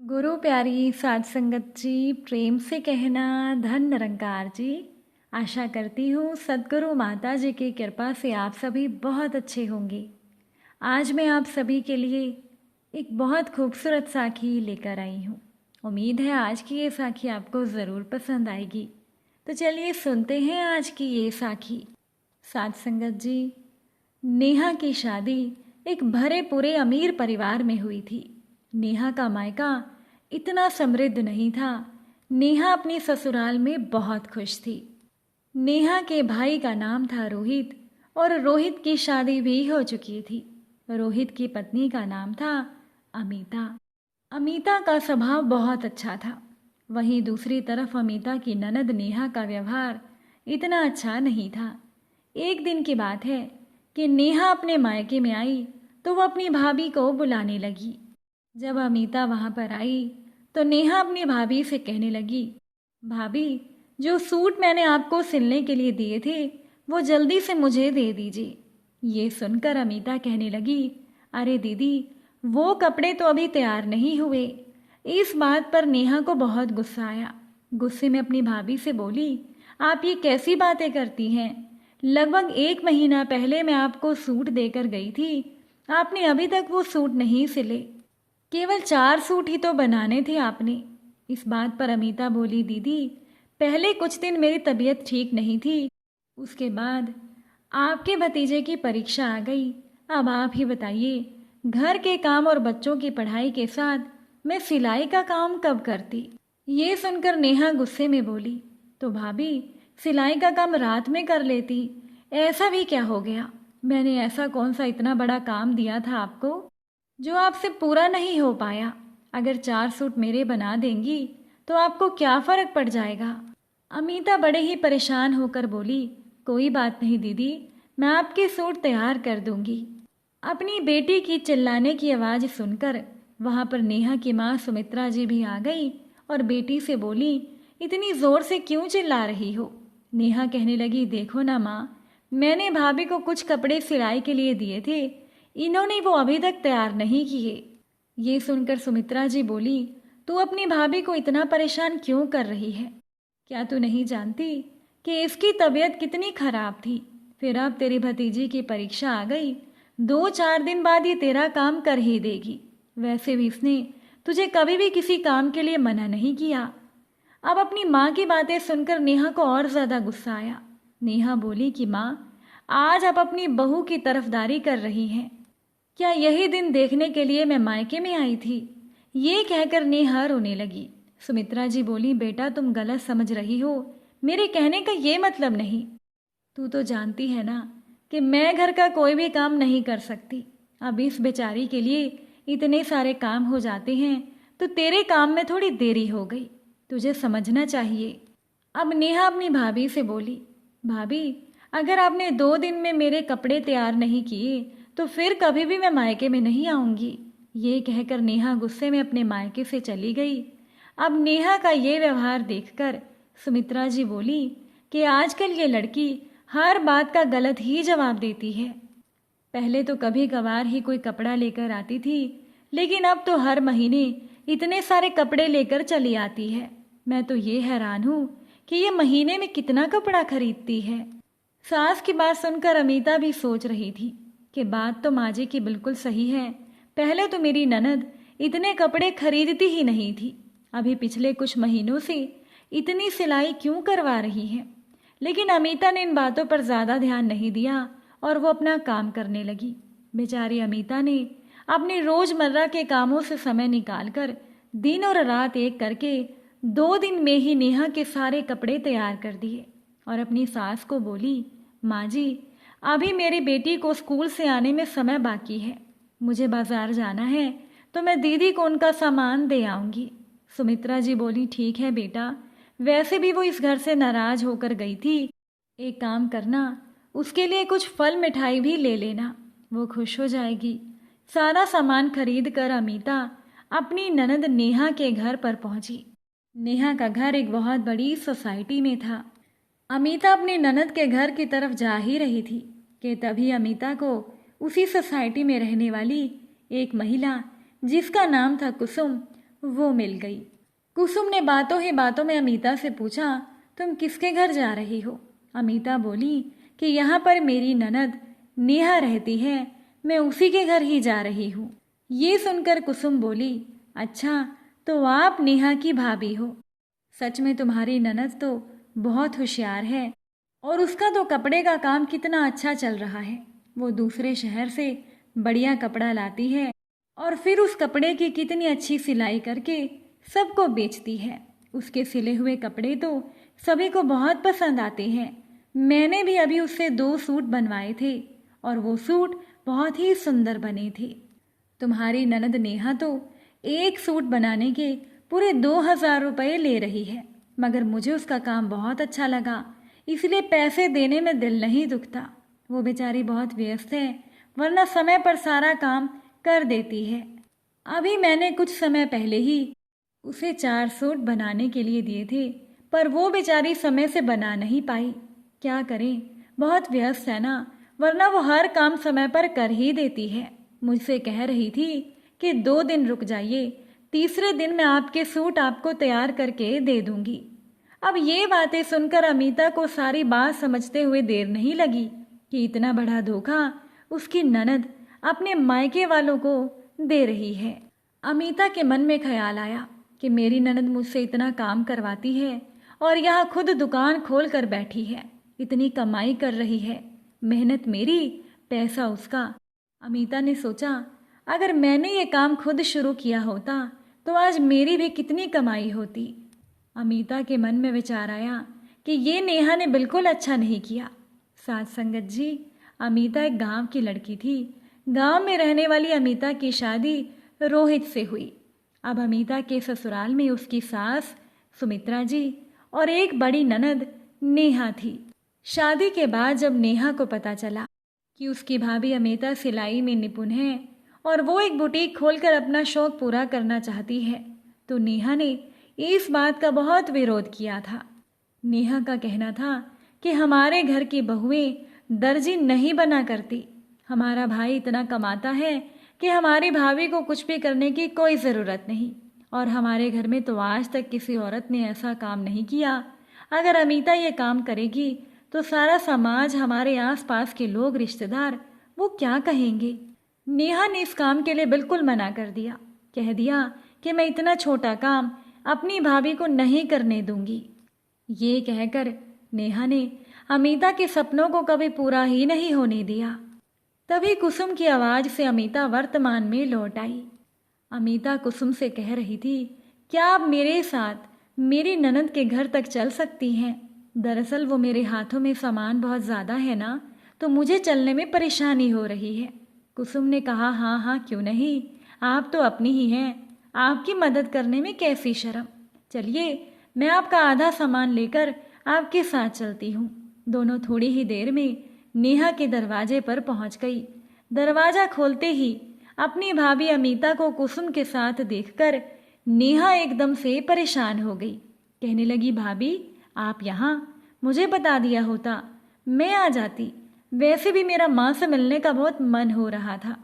गुरु प्यारी साध संगत जी, प्रेम से कहना धन निरंकार जी। आशा करती हूँ सद्गुरु माता जी की कृपा से आप सभी बहुत अच्छे होंगे। आज मैं आप सभी के लिए एक बहुत खूबसूरत साखी लेकर आई हूँ। उम्मीद है आज की ये साखी आपको ज़रूर पसंद आएगी। तो चलिए सुनते हैं आज की ये साखी। साध संगत जी, नेहा की शादी एक भरे पूरे अमीर परिवार में हुई थी। नेहा का मायका इतना समृद्ध नहीं था। नेहा अपनी ससुराल में बहुत खुश थी। नेहा के भाई का नाम था रोहित और रोहित की शादी भी हो चुकी थी। रोहित की पत्नी का नाम था अमीता। अमीता का स्वभाव बहुत अच्छा था। वहीं दूसरी तरफ अमीता की ननद नेहा का व्यवहार इतना अच्छा नहीं था। एक दिन की बात है कि नेहा अपने मायके में आई तो वह अपनी भाभी को बुलाने लगी। जब अमीता वहाँ पर आई तो नेहा अपनी भाभी से कहने लगी, भाभी, जो सूट मैंने आपको सिलने के लिए दिए थे वो जल्दी से मुझे दे दीजिए। ये सुनकर अमीता कहने लगी, अरे दीदी, वो कपड़े तो अभी तैयार नहीं हुए। इस बात पर नेहा को बहुत गुस्सा आया। गुस्से में अपनी भाभी से बोली, आप ये कैसी बातें करती हैं? लगभग 1 महीना पहले मैं आपको सूट देकर गई थी, आपने अभी तक वो सूट नहीं सिले। केवल 4 सूट ही तो बनाने थे आपने। इस बात पर अमीता बोली, दीदी, पहले कुछ दिन मेरी तबीयत ठीक नहीं थी, उसके बाद आपके भतीजे की परीक्षा आ गई। अब आप ही बताइए, घर के काम और बच्चों की पढ़ाई के साथ मैं सिलाई का काम कब करती? ये सुनकर नेहा गुस्से में बोली, तो भाभी, सिलाई का काम रात में कर लेती, ऐसा भी क्या हो गया? मैंने ऐसा कौन सा इतना बड़ा काम दिया था आपको जो आपसे पूरा नहीं हो पाया? अगर 4 सूट मेरे बना देंगी तो आपको क्या फर्क पड़ जाएगा? अमीता बड़े ही परेशान होकर बोली, कोई बात नहीं दीदी, मैं आपके सूट तैयार कर दूंगी। अपनी बेटी की चिल्लाने की आवाज़ सुनकर वहाँ पर नेहा की माँ सुमित्रा जी भी आ गई और बेटी से बोली, इतनी ज़ोर से क्यों चिल्ला रही हो? नेहा कहने लगी, देखो ना माँ, मैंने भाभी को कुछ कपड़े सिलाई के लिए दिए थे, इन्होंने वो अभी तक तैयार नहीं किए। ये सुनकर सुमित्रा जी बोली, तू अपनी भाभी को इतना परेशान क्यों कर रही है? क्या तू नहीं जानती कि इसकी तबीयत कितनी खराब थी? फिर अब तेरी भतीजी की परीक्षा आ गई, 2-4 दिन बाद ये तेरा काम कर ही देगी। वैसे भी इसने तुझे कभी भी किसी काम के लिए मना नहीं किया। अब अपनी माँ की बातें सुनकर नेहा को और ज़्यादा गुस्सा आया। नेहा बोली कि माँ, आज आप अपनी बहू की तरफदारी कर रही हैं। क्या यही दिन देखने के लिए मैं मायके में आई थी? ये कहकर नेहा रोने लगी। सुमित्रा जी बोली, बेटा, तुम गलत समझ रही हो, मेरे कहने का ये मतलब नहीं। तू तो जानती है ना कि मैं घर का कोई भी काम नहीं कर सकती। अब इस बेचारी के लिए इतने सारे काम हो जाते हैं तो तेरे काम में थोड़ी देरी हो गई, तुझे समझना चाहिए। अब नेहा अपनी भाभी से बोली, भाभी, अगर आपने 2 दिन में मेरे कपड़े तैयार नहीं किए तो फिर कभी भी मैं मायके में नहीं आऊँगी। ये कहकर नेहा गुस्से में अपने मायके से चली गई। अब नेहा का ये व्यवहार देखकर सुमित्रा जी बोली कि आजकल ये लड़की हर बात का गलत ही जवाब देती है। पहले तो कभी कभार ही कोई कपड़ा लेकर आती थी, लेकिन अब तो हर महीने इतने सारे कपड़े लेकर चली आती है। मैं तो ये हैरान हूँ कि ये महीने में कितना कपड़ा खरीदती है। सास की बात सुनकर अमीता भी सोच रही थी कि बात तो माँ जी की बिल्कुल सही है। पहले तो मेरी ननद इतने कपड़े खरीदती ही नहीं थी, अभी पिछले कुछ महीनों से इतनी सिलाई क्यों करवा रही है? लेकिन अमीता ने इन बातों पर ज़्यादा ध्यान नहीं दिया और वो अपना काम करने लगी। बेचारी अमीता ने अपने रोज़मर्रा के कामों से समय निकालकर दिन और रात एक करके 2 दिन में ही नेहा के सारे कपड़े तैयार कर दिए और अपनी सास को बोली, माँ जी, अभी मेरी बेटी को स्कूल से आने में समय बाकी है, मुझे बाजार जाना है तो मैं दीदी को उनका सामान दे आऊँगी। सुमित्रा जी बोली, ठीक है बेटा, वैसे भी वो इस घर से नाराज होकर गई थी, एक काम करना, उसके लिए कुछ फल मिठाई भी ले लेना, वो खुश हो जाएगी। सारा सामान खरीद कर अमीता अपनी ननद नेहा के घर पर पहुंची। नेहा का घर एक बहुत बड़ी सोसाइटी में था। अमीता अपने ननद के घर की तरफ जा ही रही थी कि तभी अमीता को उसी सोसाइटी में रहने वाली एक महिला, जिसका नाम था कुसुम, वो मिल गई। कुसुम ने बातों ही बातों में अमीता से पूछा, तुम किसके घर जा रही हो? अमीता बोली कि यहाँ पर मेरी ननद नेहा रहती है, मैं उसी के घर ही जा रही हूँ। ये सुनकर कुसुम बोली, अच्छा तो आप नेहा की भाभी हो। सच में तुम्हारी ननद तो बहुत होशियार है, और उसका तो कपड़े का काम कितना अच्छा चल रहा है। वो दूसरे शहर से बढ़िया कपड़ा लाती है और फिर उस कपड़े की कितनी अच्छी सिलाई करके सबको बेचती है। उसके सिले हुए कपड़े तो सभी को बहुत पसंद आते हैं। मैंने भी अभी उससे 2 सूट बनवाए थे और वो सूट बहुत ही सुंदर बने थे। तुम्हारी ननद नेहा तो एक सूट बनाने के पूरे 2,000 रुपये ले रही है, मगर मुझे उसका काम बहुत अच्छा लगा, इसलिए पैसे देने में दिल नहीं दुखता। वो बेचारी बहुत व्यस्त है, वरना समय पर सारा काम कर देती है। अभी मैंने कुछ समय पहले ही उसे 4 सूट बनाने के लिए दिए थे, पर वो बेचारी समय से बना नहीं पाई। क्या करें, बहुत व्यस्त है ना, वरना वो हर काम समय पर कर ही देती है। मुझसे कह रही थी कि 2 दिन रुक जाइए, तीसरे दिन मैं आपके सूट आपको तैयार करके दे दूंगी। अब ये बातें सुनकर अमीता को सारी बात समझते हुए देर नहीं लगी कि इतना बड़ा धोखा उसकी ननद अपने मायके वालों को दे रही है। अमीता के मन में ख्याल आया कि मेरी ननद मुझसे इतना काम करवाती है और यहाँ खुद दुकान खोल कर बैठी है, इतनी कमाई कर रही है, मेहनत मेरी, पैसा उसका। अमीता ने सोचा, अगर मैंने ये काम खुद शुरू किया होता तो आज मेरी भी कितनी कमाई होती। अमीता के मन में विचार आया कि ये नेहा ने बिल्कुल अच्छा नहीं किया। साथ संगत जी, अमीता एक गांव की लड़की थी। गांव में रहने वाली अमीता की शादी रोहित से हुई। अब अमीता के ससुराल में उसकी सास सुमित्रा जी और एक बड़ी ननद नेहा थी। शादी के बाद जब नेहा को पता चला कि उसकी भाभी अमीता सिलाई में निपुण है और वो एक बुटीक खोलकर अपना शौक पूरा करना चाहती है, तो नेहा ने इस बात का बहुत विरोध किया था। नेहा का कहना था कि हमारे घर की बहुएं दर्जी नहीं बना करती, हमारा भाई इतना कमाता है कि हमारी भाभी को कुछ भी करने की कोई ज़रूरत नहीं, और हमारे घर में तो आज तक किसी औरत ने ऐसा काम नहीं किया। अगर अमीता ये काम करेगी तो सारा समाज, हमारे आसपास के लोग, रिश्तेदार, वो क्या कहेंगे। नेहा ने इस काम के लिए बिल्कुल मना कर दिया, कह दिया कि मैं इतना छोटा काम अपनी भाभी को नहीं करने दूंगी। ये कहकर नेहा ने अमीता के सपनों को कभी पूरा ही नहीं होने दिया। तभी कुसुम की आवाज़ से अमीता वर्तमान में लौट आई। अमीता कुसुम से कह रही थी, क्या आप मेरे साथ मेरी ननद के घर तक चल सकती हैं? दरअसल वो मेरे हाथों में सामान बहुत ज़्यादा है ना, तो मुझे चलने में परेशानी हो रही है। कुसुम ने कहा, हाँ हाँ क्यों नहीं, आप तो अपनी ही हैं, आपकी मदद करने में कैसी शर्म। चलिए मैं आपका आधा सामान लेकर आपके साथ चलती हूँ। दोनों थोड़ी ही देर में नेहा के दरवाजे पर पहुँच गई। दरवाज़ा खोलते ही अपनी भाभी अमीता को कुसुम के साथ देखकर नेहा एकदम से परेशान हो गई। कहने लगी, भाभी आप यहाँ, मुझे बता दिया होता मैं आ जाती। वैसे भी मेरा माँ से मिलने का बहुत मन हो रहा था,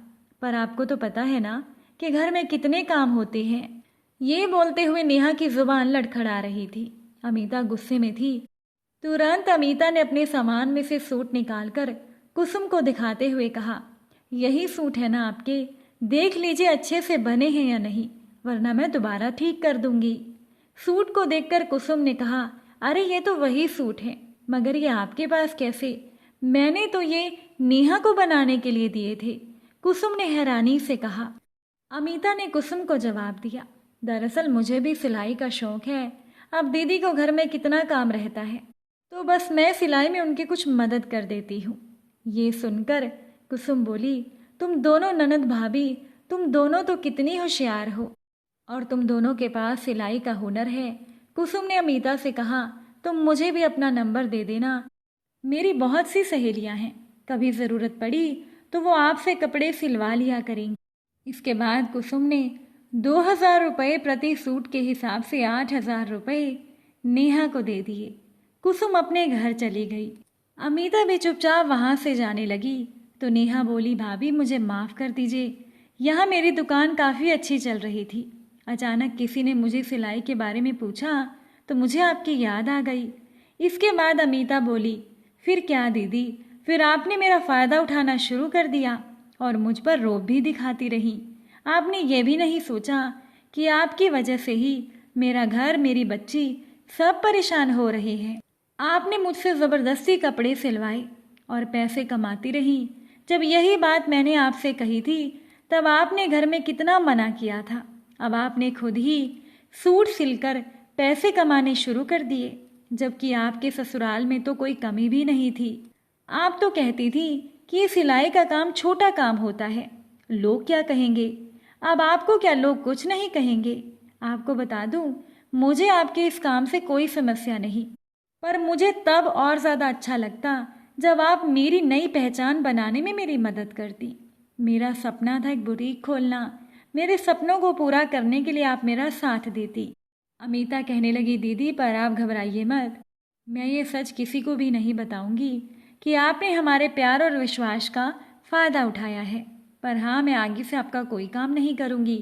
पर आपको तो पता है ना कि घर में कितने काम होते हैं। ये बोलते हुए नेहा की जुबान लड़खड़ा रही थी। अमीता गुस्से में थी। तुरंत अमीता ने अपने सामान में से सूट निकालकर कुसुम को दिखाते हुए कहा, यही सूट है ना आपके, देख लीजिए अच्छे से बने हैं या नहीं, वरना मैं दोबारा ठीक कर दूंगी। सूट को देखकर कुसुम ने कहा, अरे ये तो वही सूट है, मगर ये आपके पास कैसे? मैंने तो ये नेहा को बनाने के लिए दिए थे। कुसुम ने हैरानी से कहा। अमीता ने कुसुम को जवाब दिया, दरअसल मुझे भी सिलाई का शौक है। अब दीदी को घर में कितना काम रहता है, तो बस मैं सिलाई में उनकी कुछ मदद कर देती हूँ। ये सुनकर कुसुम बोली, तुम दोनों ननद भाभी, तुम दोनों तो कितनी होशियार हो, और तुम दोनों के पास सिलाई का हुनर है। कुसुम ने अमीता से कहा, तुम मुझे भी अपना नंबर दे देना, मेरी बहुत सी सहेलियां हैं, कभी ज़रूरत पड़ी तो वो आपसे कपड़े सिलवा लिया करेंगी। इसके बाद कुसुम ने 2,000 रुपये प्रति सूट के हिसाब से 8,000 रुपये नेहा को दे दिए। कुसुम अपने घर चली गई। अमीता भी चुपचाप वहाँ से जाने लगी तो नेहा बोली, भाभी मुझे माफ़ कर दीजिए, यहाँ मेरी दुकान काफ़ी अच्छी चल रही थी, अचानक किसी ने मुझे सिलाई के बारे में पूछा तो मुझे आपकी याद आ गई। इसके बाद अमीता बोली, फिर क्या दीदी, फिर आपने मेरा फ़ायदा उठाना शुरू कर दिया और मुझ पर रौब भी दिखाती रही। आपने ये भी नहीं सोचा कि आपकी वजह से ही मेरा घर, मेरी बच्ची सब परेशान हो रहे हैं। आपने मुझसे ज़बरदस्ती कपड़े सिलवाए और पैसे कमाती रही। जब यही बात मैंने आपसे कही थी तब आपने घर में कितना मना किया था। अब आपने खुद ही सूट सिलकर पैसे कमाने शुरू कर दिए, जबकि आपके ससुराल में तो कोई कमी भी नहीं थी। आप तो कहती थी कि ये सिलाई का काम छोटा काम होता है, लोग क्या कहेंगे। अब आपको क्या लोग कुछ नहीं कहेंगे। आपको बता दूं, मुझे आपके इस काम से कोई समस्या नहीं, पर मुझे तब और ज़्यादा अच्छा लगता जब आप मेरी नई पहचान बनाने में मेरी मदद करती। मेरा सपना था एक बुटीक खोलना, मेरे सपनों को पूरा करने के लिए आप मेरा साथ देती। अमीता कहने लगी, दीदी पर आप घबराइए मत, मैं ये सच किसी को भी नहीं बताऊंगी कि आपने हमारे प्यार और विश्वास का फ़ायदा उठाया है। पर हाँ, मैं आगे से आपका कोई काम नहीं करूंगी,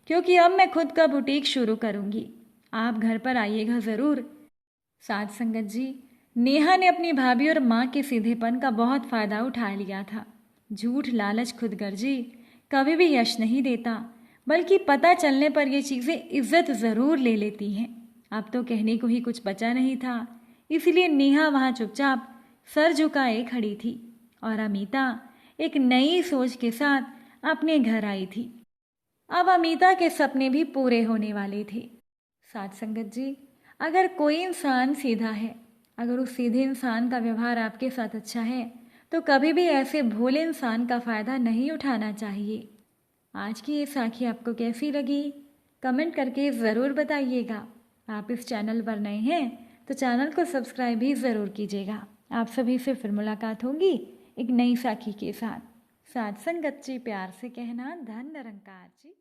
क्योंकि अब मैं खुद का बुटीक शुरू करूंगी। आप घर पर आइएगा ज़रूर। साथ संगत जी, नेहा ने अपनी भाभी और माँ के सीधेपन का बहुत फ़ायदा उठा लिया था। झूठ, लालच, खुदगर्जी कभी भी यश नहीं देता, बल्कि पता चलने पर ये चीज़ें इज्जत ज़रूर ले लेती हैं। अब तो कहने को ही कुछ बचा नहीं था, इसलिए नेहा वहाँ चुपचाप सर झुकाए खड़ी थी और अमीता एक नई सोच के साथ अपने घर आई थी। अब अमीता के सपने भी पूरे होने वाले थे। साथ संगत जी, अगर कोई इंसान सीधा है, अगर उस सीधे इंसान का व्यवहार आपके साथ अच्छा है, तो कभी भी ऐसे भोले इंसान का फ़ायदा नहीं उठाना चाहिए। आज की ये साखी आपको कैसी लगी, कमेंट करके ज़रूर बताइएगा। आप इस चैनल पर नए हैं तो चैनल को सब्सक्राइब भी ज़रूर कीजिएगा। आप सभी से फिर मुलाकात होगी एक नई साखी के साथ। साथ संगत जी, प्यार से कहना, धन निरंकार जी।